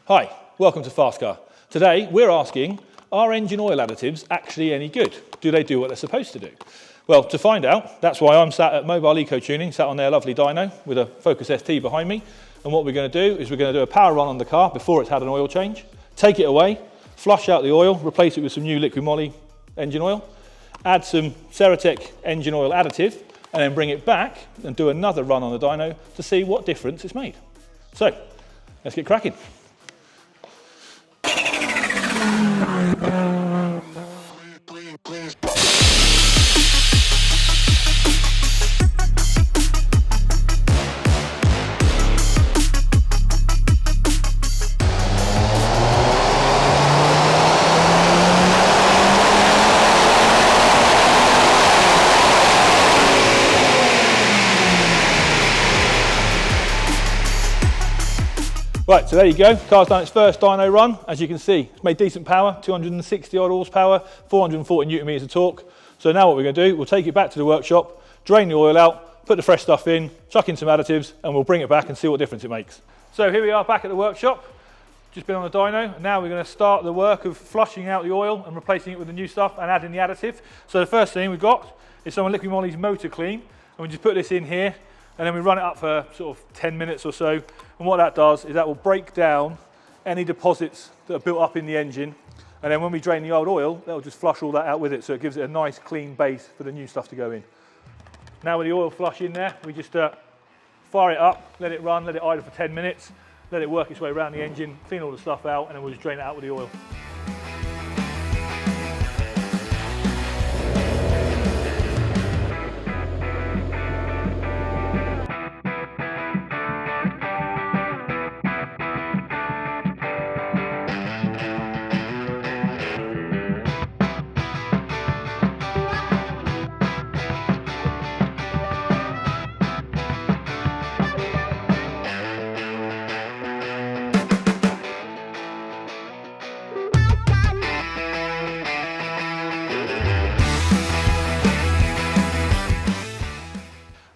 Hi, welcome to Fast Car. Today we're asking, are engine oil additives actually any good? Do they do what they're supposed to do? Well, to find out, that's why I'm sat at Mobile Eco Tuning, sat on their lovely dyno with a Focus ST behind me. And what we're going to do is we're going to do a power run on the car before it's had an oil change, take it away, flush out the oil, replace it with some new Liqui Moly engine oil, add some Ceratec engine oil additive, and then bring it back and do another run on the dyno to see what difference it's made. So, let's get cracking. Right, so there you go, car's done its first dyno run. As you can see, it's made decent power, 260 odd horsepower, 440 newton meters of torque. So now what we're going to do, we'll take it back to the workshop, drain the oil out, put the fresh stuff in, chuck in some additives, and we'll bring it back and see what difference it makes. So here we are back at the workshop, just been on the dyno, and now we're going to start the work of flushing out the oil and replacing it with the new stuff and adding the additive. So the first thing we've got is some of Liqui Moly's Motor Clean, and we just put this in here, and then we run it up for sort of 10 minutes or so. And what that does is that will break down any deposits that are built up in the engine. And then when we drain the old oil, that'll just flush all that out with it. So it gives it a nice clean base for the new stuff to go in. Now with the oil flush in there, we just fire it up, let it run, let it idle for 10 minutes, let it work its way around the engine, clean all the stuff out, and then we'll just drain it out with the oil.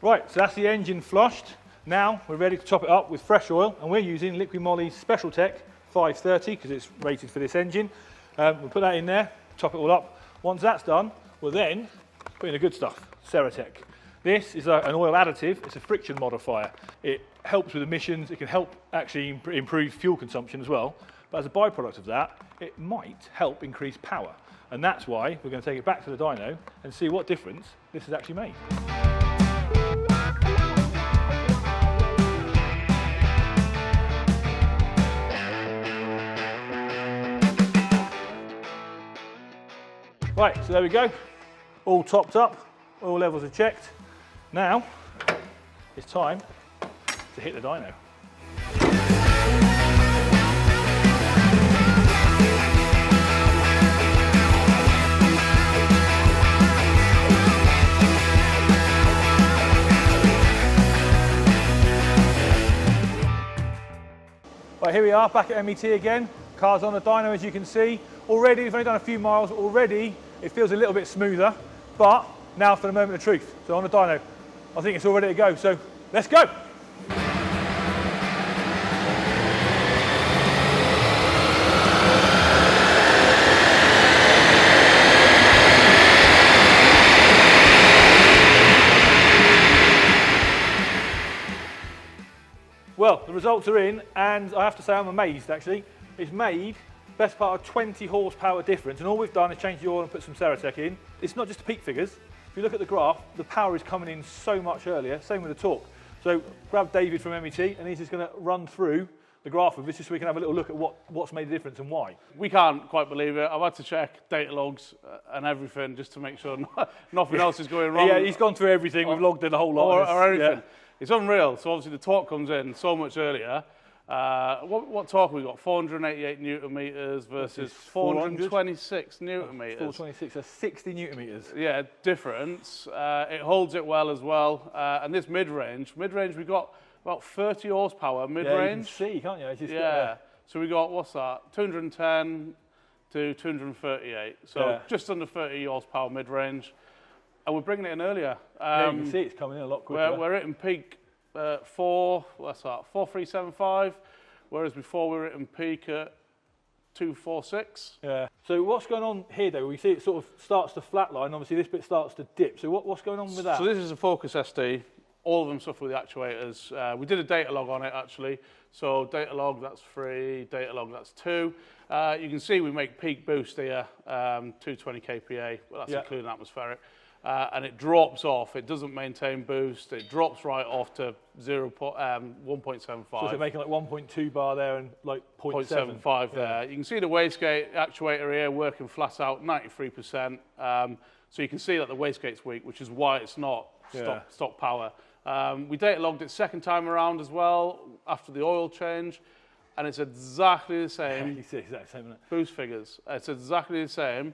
Right, so that's the engine flushed. Now we're ready to top it up with fresh oil, and we're using Liqui Moly's Ceratec 530 because it's rated for this engine. We'll put that in there, top it all up. Once that's done, we'll then put in the good stuff, Ceratec. This is an oil additive, it's a friction modifier. It helps with emissions, it can help actually improve fuel consumption as well, but as a byproduct of that, it might help increase power. And that's why we're going to take it back to the dyno and see what difference this has actually made. Right, so there we go, all topped up, all levels are checked. Now, it's time to hit the dyno. Right, here we are, back at MET again. Car's on the dyno, as you can see. Already, we've only done a few miles, already it feels a little bit smoother, but now for the moment of truth. So on the dyno, I think it's all ready to go, so let's go! Well, the results are in, and I have to say I'm amazed actually. It's made best part of 20 horsepower difference, and all we've done is change the oil and put some Ceratec in. It's not just the peak figures. If you look at the graph, the power is coming in so much earlier, same with the torque. So grab David from MET, and he's just going to run through the graph of this just so we can have a little look at what's made the difference and why. We can't quite believe it. I've had to check data logs and everything just to make sure nothing else is going wrong. Yeah, he's gone through everything. We've logged in a whole lot. Or everything. Yeah. It's unreal. So obviously the torque comes in so much earlier. What torque have we got? 488 newton meters versus 426 newton meters. 426, that's 60 newton meters. Yeah, difference. It holds it well as well. And this mid-range we got about 30 horsepower mid-range. Yeah, you can see, can't you? Yeah. So we got, what's that? 210 to 238. So just under 30 horsepower mid-range. And we're bringing it in earlier. Yeah, you can see it's coming in a lot quicker. We're hitting peak 4, what's that? 4375. whereas before we were hitting peak at 246. Yeah. So what's going on here though? We see it sort of starts to flatline. Obviously this bit starts to dip. So what's going on with that? So this is a Focus SD. All of them suffer with the actuators. We did a data log on it actually. So data log, that's 3, data log, that's 2. You can see we make peak boost here, 220 kPa, well that's including atmospheric. And it drops off, it doesn't maintain boost, it drops right off to 1.75. So is it making like 1.2 bar there and like 0.75 there. You can see the wastegate actuator here working flat out, 93%. So you can see that the wastegate's weak, which is why it's not stock power. We data logged it second time around as well, after the oil change, and it's exactly the same. You see exactly the same, isn't it? Boost figures. It's exactly the same,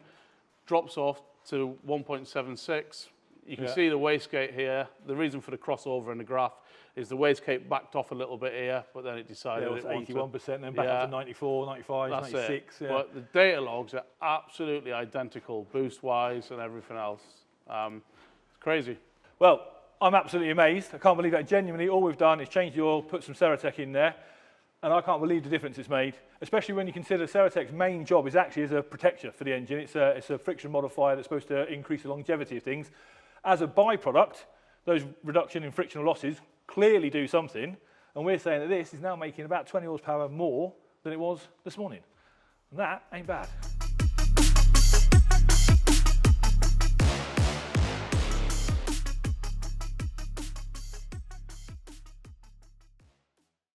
drops off to 1.76. You can see the wastegate here. The reason for the crossover in the graph is the wastegate backed off a little bit here, but then it decided it wanted to. 81%, then back up to 94, 95, That's 96. It. Yeah. But the data logs are absolutely identical, boost-wise and everything else. It's crazy. Well, I'm absolutely amazed. I can't believe that. Genuinely, all we've done is change the oil, put some Ceratec in there, and I can't believe the difference it's made, especially when you consider Ceratec's main job is actually as a protector for the engine. It's a friction modifier that's supposed to increase the longevity of things. As a byproduct, those reduction in frictional losses clearly do something, and we're saying that this is now making about 20 horsepower more than it was this morning. And that ain't bad.